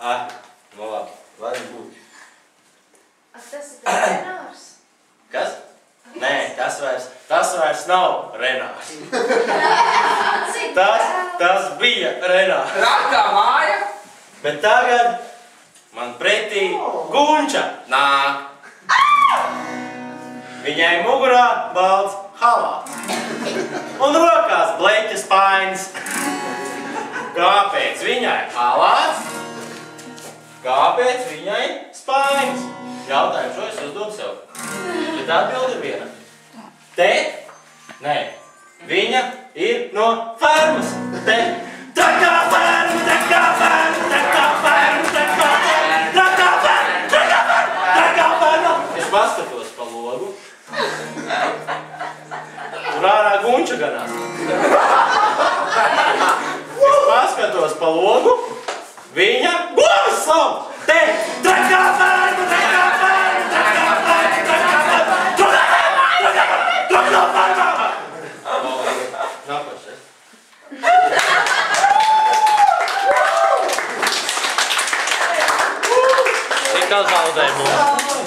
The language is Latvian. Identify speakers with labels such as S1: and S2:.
S1: Nu labi, var būt.
S2: Tas ir Renārs.
S1: Kas? Nē, tas vairs nav Renārs. Tas bija Renārs.
S3: Traktā māja.
S1: Bet tagad man pretī Gunča nāk. Viņai mugurā balts halāts. Un rokās bleķa spainis. Kāpēc viņai halāts? Kāpēc viņai spainis? Jautājumu šo es uzdodu sev. Bet atbildi ir viena. Nē, viņa ir no fermas. Trakā ferma, trakā ferma, trakā ferma, trakā ferma, trakā ferma, trakā ferma, trakā ferma. Es paskatos pa logu. Tur ārā Gunča ganās. Es paskatos pa logu. Viņa govs savu! Trakā ferma, trakā ferma, trakā ferma, trakā ferma, trakā ferma, trakā ferma! Nākošais. Cik zaudēja mums?